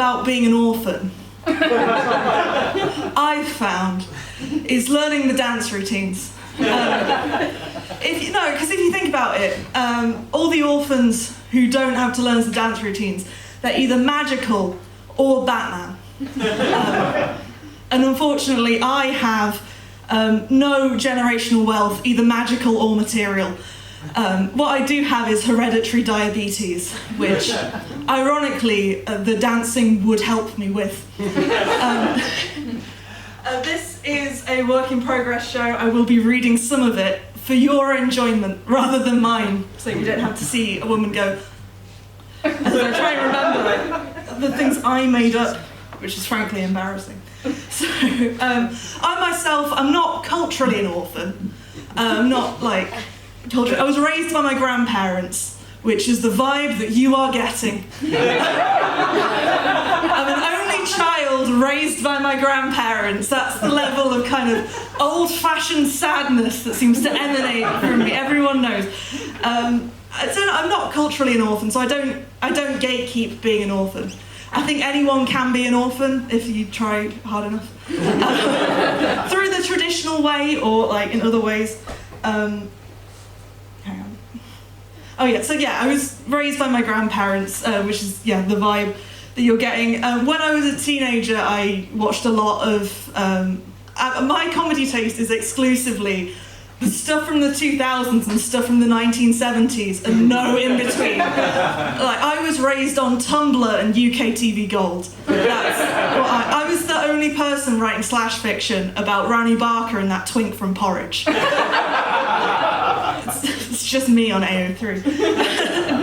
about being an orphan, I've found, is learning the dance routines. Because if you think about it, all the orphans who don't have to learn the dance routines, they're either magical or Batman. And unfortunately, I have no generational wealth, either magical or material. What I do have is hereditary diabetes, which, ironically, the dancing would help me with. This is a work in progress show. I will be reading some of it for your enjoyment rather than mine, so you don't have to see a woman go, as I try and remember the things I made up, which is frankly embarrassing. So, I myself, I'm not culturally an orphan. I'm not like culturally. I was raised by my grandparents, which is the vibe that you are getting. I'm an only child raised by my grandparents. That's the level of kind of old-fashioned sadness that seems to emanate from me. Everyone knows. So I'm not culturally an orphan, so I don't gatekeep being an orphan. I think anyone can be an orphan if you try hard enough. Through the traditional way or like in other ways. Hang on. Oh yeah, so yeah, I was raised by my grandparents, which is, yeah, the vibe that you're getting. When I was a teenager, I watched a lot of, my comedy taste is exclusively the stuff from the 2000s and stuff from the 1970s and no in between. Like, I was raised on Tumblr and UK TV Gold. That's what I was the only person writing slash fiction about Rani Barker and that twink from Porridge. It's just me on AO3.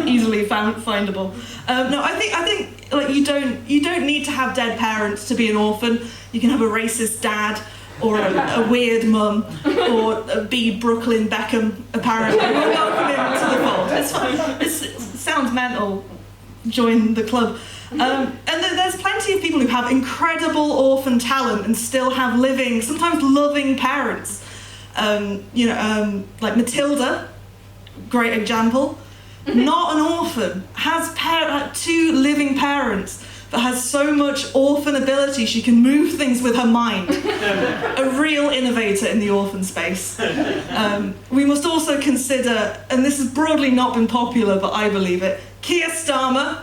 Easily findable. No, I think like you don't need to have dead parents to be an orphan. You can have a racist dad, or a weird mum, or be Brooklyn Beckham, apparently. We'll welcome him to the fold. It's fine. It sounds mental. Join the club. And there's plenty of people who have incredible orphan talent and still have living, sometimes loving parents. Like Matilda, great example. Not an orphan, has two living parents, but has so much orphan ability she can move things with her mind. A real innovator in the orphan space. We must also consider, and this has broadly not been popular, but I believe it, Keir Starmer.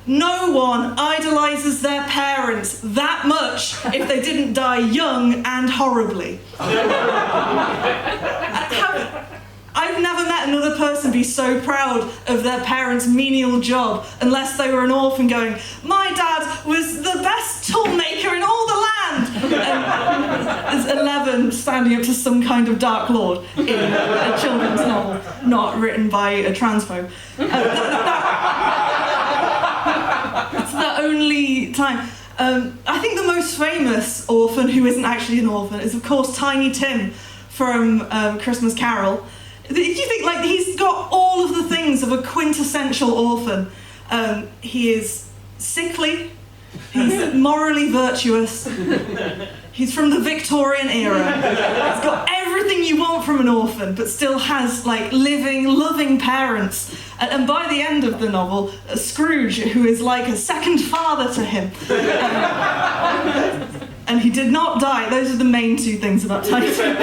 No one idolises their parents that much if they didn't die young and horribly. I've never met another person be so proud of their parents' menial job unless they were an orphan going, my dad was the best toolmaker in all the land! And there's 11 standing up to some kind of Dark Lord in a children's novel, not written by a transphobe. It's the only time. I think the most famous orphan who isn't actually an orphan is, of course, Tiny Tim from Christmas Carol. Do you think, like, he's got all of the things of a quintessential orphan? He is sickly, he's morally virtuous, he's from the Victorian era, he's got everything you want from an orphan, but still has, like, living, loving parents. And by the end of the novel, Scrooge, who is like a second father to him. And he did not die. Those are the main two things about Tiny Tim.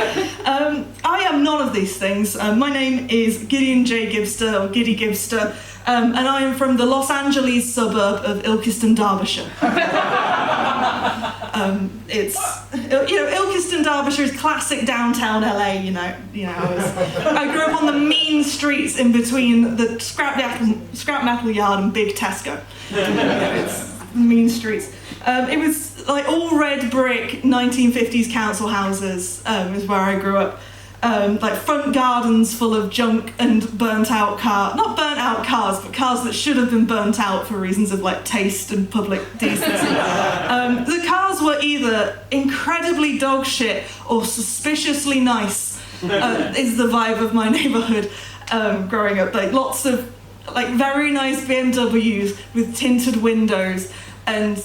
I am none of these things. My name is Gideon J. Gibster, or Giddy Gibster, and I am from the Los Angeles suburb of Ilkeston, Derbyshire. Ilkeston, Derbyshire is classic downtown LA. I grew up on the mean streets in between the scrap metal yard and Big Tesco. It's mean streets. It was like all red brick 1950s council houses is where I grew up. Like front gardens full of junk and burnt out cars. Not burnt out cars, but cars that should have been burnt out for reasons of like taste and public decency. The cars were either incredibly dog shit or suspiciously nice, is the vibe of my neighborhood growing up. Like lots of like very nice BMWs with tinted windows, and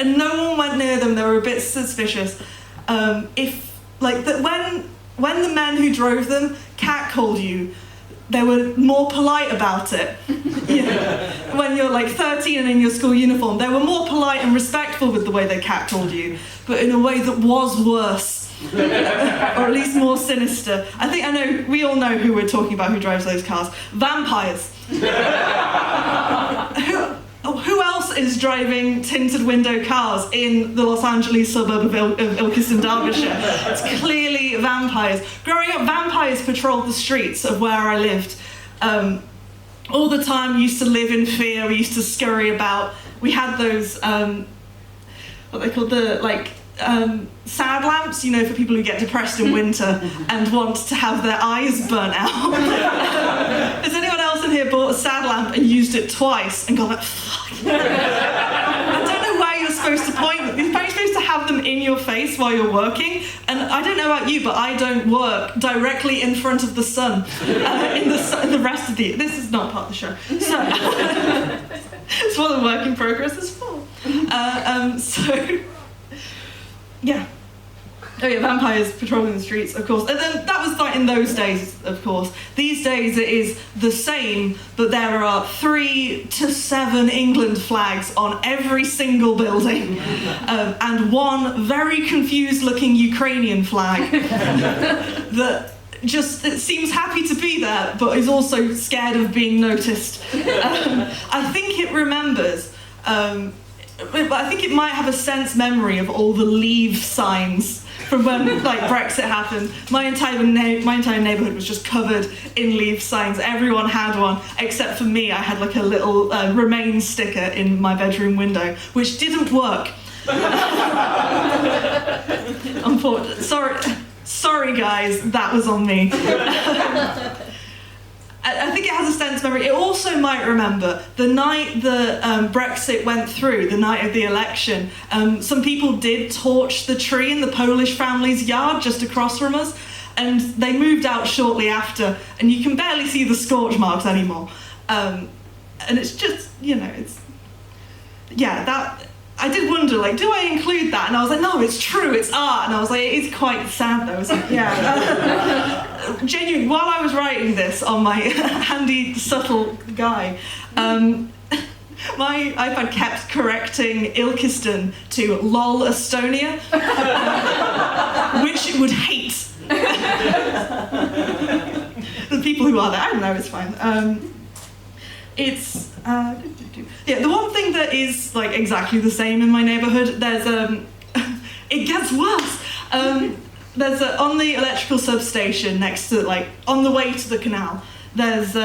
no one went near them. They were a bit suspicious. When the men who drove them catcalled you, they were more polite about it. When you're like 13 and in your school uniform, they were more polite and respectful with the way they catcalled you, but in a way that was worse, or at least more sinister. I know, we all know who we're talking about, who drives those cars. Vampires. Who else is driving tinted window cars in the Los Angeles suburb of Ilkeston, Derbyshire? It's clearly vampires. Growing up, vampires patrolled the streets of where I lived. All the time. We used to live in fear. We used to scurry about. We had those, what they called sad lamps, you know, for people who get depressed in winter and want to have their eyes burnt out. Has anyone else in here bought a sad lamp and used it twice and gone like, fuck? I don't know where you're supposed to point them. You're supposed to have them in your face while you're working, and I don't know about you, but I don't work directly in front of the sun in the rest of the year. This is not part of the show. So it's what the work in progress is for. Yeah. Oh yeah, vampires patrolling the streets, of course. And then that was like in those days, of course. These days it is the same, but there are 3 to 7 England flags on every single building, and one very confused-looking Ukrainian flag that just, it seems happy to be there, but is also scared of being noticed. I think it remembers. But I think it might have a sense memory of all the leave signs from when like Brexit happened. My entire neighbourhood was just covered in leave signs. Everyone had one, except for me. I had like a little Remain sticker in my bedroom window, which didn't work. Unfortunately, sorry guys, that was on me. I think it has a sense memory. It also might remember the night that Brexit went through, the night of the election. Some people did torch the tree in the Polish family's yard just across from us, and they moved out shortly after, and you can barely see the scorch marks anymore. And it's just, you know, it's... Yeah, that... I did wonder, like, do I include that? And I was like, no, it's true, it's art. And I was like, it is quite sad, though. It's like, yeah. Genuinely, while I was writing this on my handy, subtle guy, my iPad kept correcting Ilkeston to LOL Estonia, which it would hate. The people who are there, I don't know, it's fine. It's... yeah, the one thing that is like exactly the same in my neighbourhood, there's it gets worse. There's on the electrical substation next to, like, on the way to the canal, there's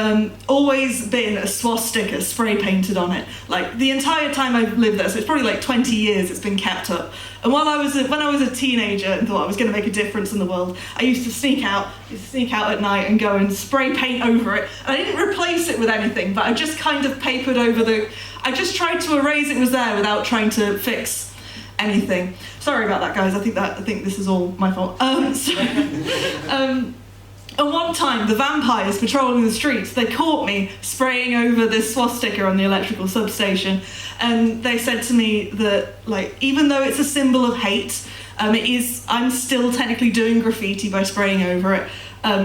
always been a swastika spray painted on it. Like, the entire time I've lived there, so it's probably like 20 years it's been kept up. And when I was a teenager and thought I was going to make a difference in the world, I used to sneak out at night and go and spray paint over it. And I didn't replace it with anything, but I just kind of papered over I just tried to erase it was there without trying to fix anything. Sorry about that, guys. I think this is all my fault. At one time, the vampires patrolling the streets, they caught me spraying over this swastika on the electrical substation, and they said to me that, like, even though it's a symbol of hate, I'm still technically doing graffiti by spraying over it.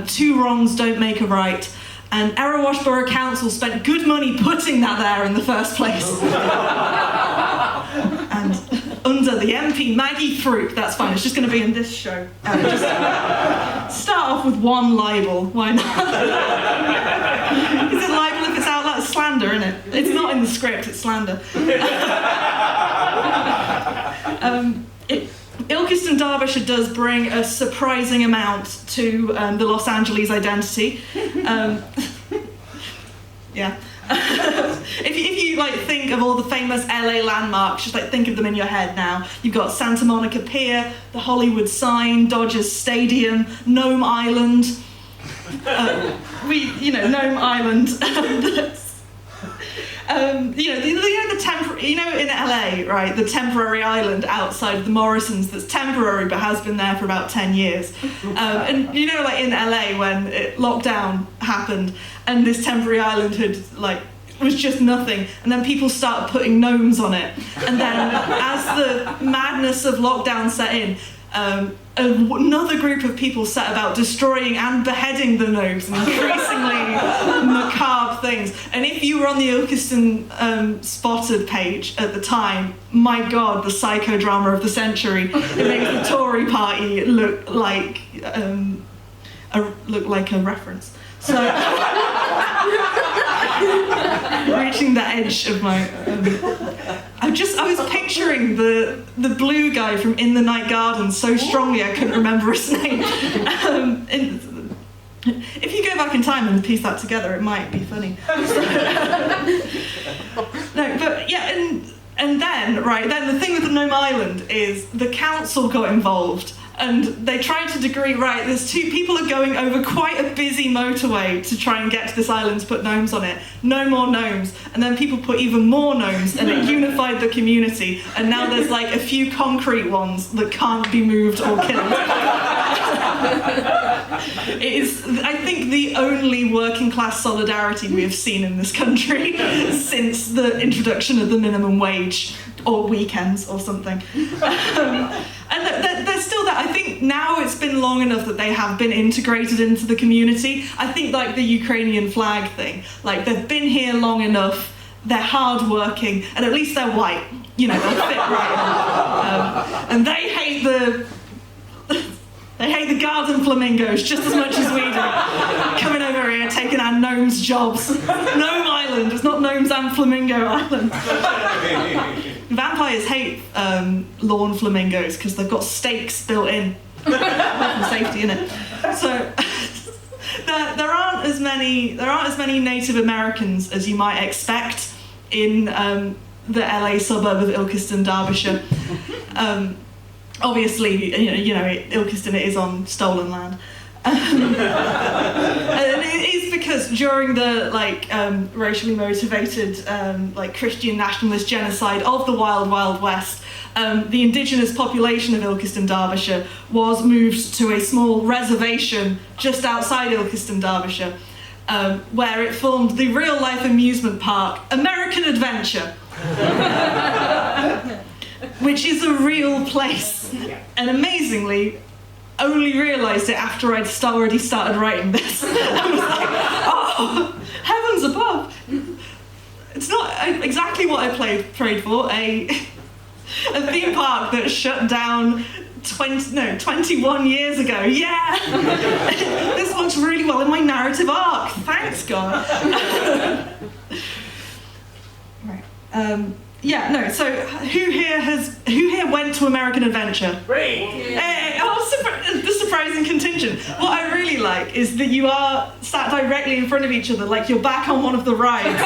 2 wrongs don't make a right, and Erewash Borough Council spent good money putting that there in the first place. And under the MP Maggie Throop, that's fine, it's just going to be in this show. Just start off with one libel, why not? Is it libel if it's out loud? It's slander, isn't it? It's not in the script, it's slander. Ilkeston, Derbyshire does bring a surprising amount to the Los Angeles identity. Yeah. If you like think of all the famous LA landmarks, just like think of them in your head now. You've got Santa Monica Pier, the Hollywood sign, Dodgers Stadium, Nome Island. Nome Island. In LA, right, the temporary island outside the Morrisons that's temporary but has been there for about 10 years. And in LA when lockdown happened and this temporary island was just nothing, and then people started putting gnomes on it, and then as the madness of lockdown set in, another group of people set about destroying and beheading the gnomes and increasingly macabre things. And if you were on the Ilkeston Spotted page at the time, my God, the psychodrama of the century. It makes the Tory party look like a reference. So reaching the edge of my I was picturing the blue guy from In the Night Garden so strongly I couldn't remember his name. If you go back in time and piece that together, it might be funny. No, but yeah, and then the thing with the Gnome Island is the council got involved. And they tried to degree, there's two people are going over quite a busy motorway to try and get to this island to put gnomes on it. No more gnomes. And then people put even more gnomes and it unified the community. And now there's like a few concrete ones that can't be moved or killed. It is, I think, the only working class solidarity we have seen in this country since the introduction of the minimum wage or weekends or something. And there's still that. I think now it's been long enough that they have been integrated into the community. I think like the Ukrainian flag thing, like they've been here long enough, they're hardworking, and at least they're white. You know, they'll fit right in. And they hate the garden flamingos just as much as we do. Coming over here, taking our gnomes' jobs. Gnome Island, it's not Gnomes and Flamingo Island. Vampires hate lawn flamingos because they've got stakes built in. For safety in it. So there aren't as many Native Americans as you might expect in the LA suburb of Ilkeston, Derbyshire. Obviously, Ilkeston, it is on stolen land. And it is because during the racially motivated Christian nationalist genocide of the Wild Wild West, the indigenous population of Ilkeston, Derbyshire was moved to a small reservation just outside Ilkeston, Derbyshire, where it formed the real-life amusement park American Adventure. Which is a real place, and amazingly, only realised it after I'd already started writing this. I was like, oh, heavens above! It's not exactly what I prayed for. A theme park that shut down 21 years ago. Yeah, this works really well in my narrative arc. Thanks, God. Right. So who here went to American Adventure? Great! The surprising contingent. What I really like is that you are sat directly in front of each other, like you're back on one of the rides.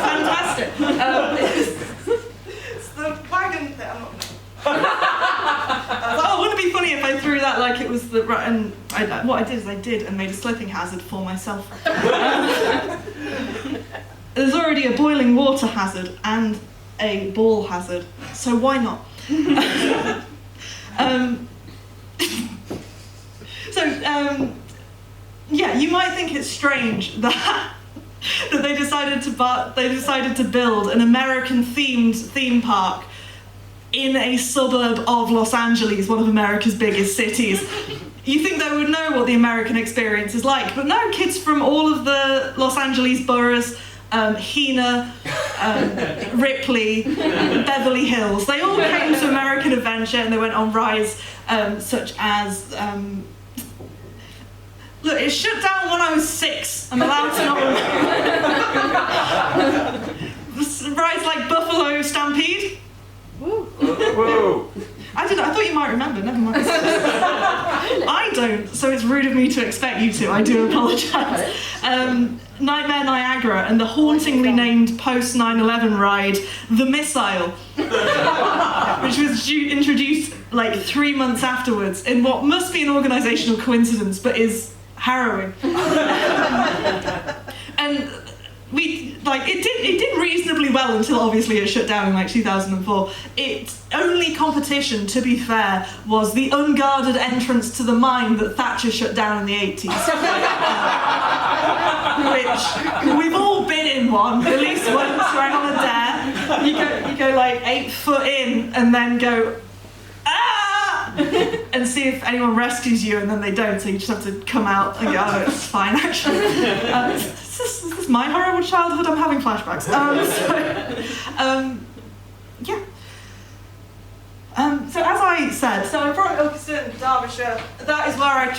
Fantastic. It's the wagon that I'm not... wouldn't it be funny if I threw that like it was the... And what I did is I made a slipping hazard for myself. There's already a boiling water hazard and a ball hazard, so why not? You might think it's strange that they decided to build an American-themed theme park in a suburb of Los Angeles, one of America's biggest cities. You think they would know what the American experience is like, but no, kids from all of the Los Angeles boroughs, Hena, Ripley, Beverly Hills, they all came to American Adventure and they went on rides such as... Look, it shut down when I was 6. I'm allowed to not... Rides like Buffalo Stampede. Woo. Whoa. I thought you might remember, never mind. I don't, so it's rude of me to expect you to, I do apologise. Nightmare Niagara and the hauntingly named post 9/11 ride, The Missile, which was introduced like 3 months afterwards in what must be an organisational coincidence, but is harrowing. And it did reasonably well until obviously it shut down in like 2004. Its only competition, to be fair, was the unguarded entrance to the mine that Thatcher shut down in the 80s. Which we've all been in one, at least once, right on a dare. You go like 8 foot in and then go, ah! And see if anyone rescues you, and then they don't, so you just have to come out and go, oh, it's fine, actually. This is my horrible childhood, I'm having flashbacks. Yeah. So as I said, I'm from Ilkeston, Derbyshire. That is where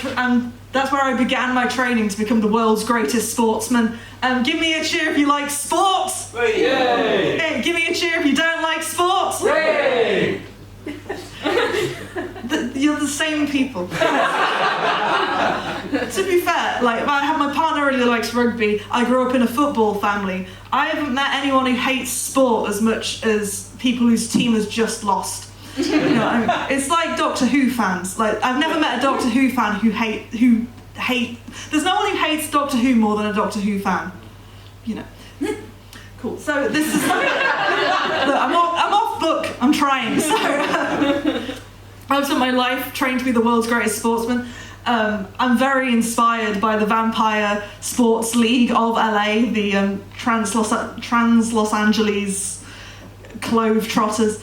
that's where I began my training to become the world's greatest sportsman. Give me a cheer if you like sports. Yay! Hey, give me a cheer if you don't like sports. Yay! You're the same people. To be fair, like my partner really likes rugby. I grew up in a football family. I haven't met anyone who hates sport as much as people whose team has just lost. You know, it's like Doctor Who fans. Like I've never met a Doctor Who fan who hate. There's no one who hates Doctor Who more than a Doctor Who fan. You know. Cool. So this is. Look, I'm off book. I'm trying. So I've spent my life trained to be the world's greatest sportsman. I'm very inspired by the Vampire Sports League of LA, the Trans Los Angeles Clove Trotters.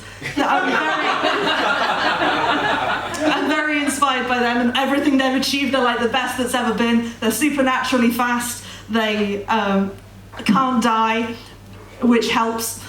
I'm very inspired by them, and everything they've achieved, they're like the best that's ever been. They're supernaturally fast. They can't die, which helps.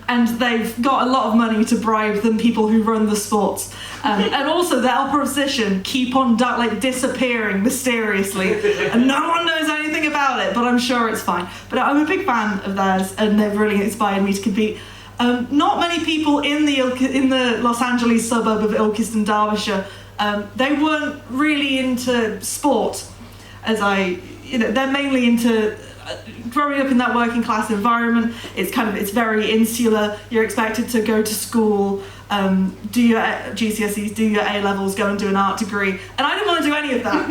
And they've got a lot of money to bribe the people who run the sports. And also their opposition keep on disappearing mysteriously, and no one knows anything about it, but I'm sure it's fine. But I'm a big fan of theirs, and they've really inspired me to compete. Not many people in the Los Angeles suburb of Ilkeston, Derbyshire, they weren't really into sport, they're mainly into growing up in that working class environment. It's very insular. You're expected to go to school, do your GCSEs, do your A-levels, go and do an art degree. And I didn't want to do any of that.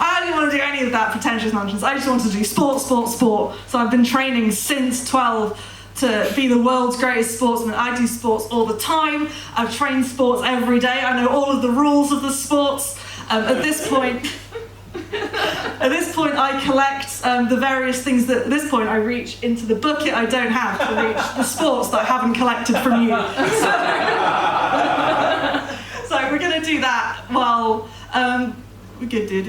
I didn't want to do any of that pretentious nonsense. I just wanted to do sport. So I've been training since 12 to be the world's greatest sportsman. I do sports all the time. I've trained sports every day. I know all of the rules of the sports. At this point, I collect the various things that, at this point, I reach into the bucket I don't have to reach the sports that I haven't collected from you. So we're going to do that while we could do.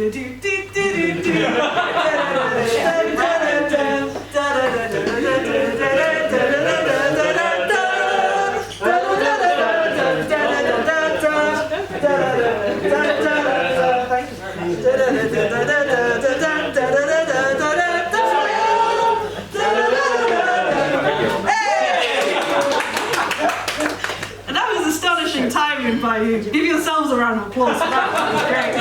Timing by you. Give yourselves a round of applause for that. That was great.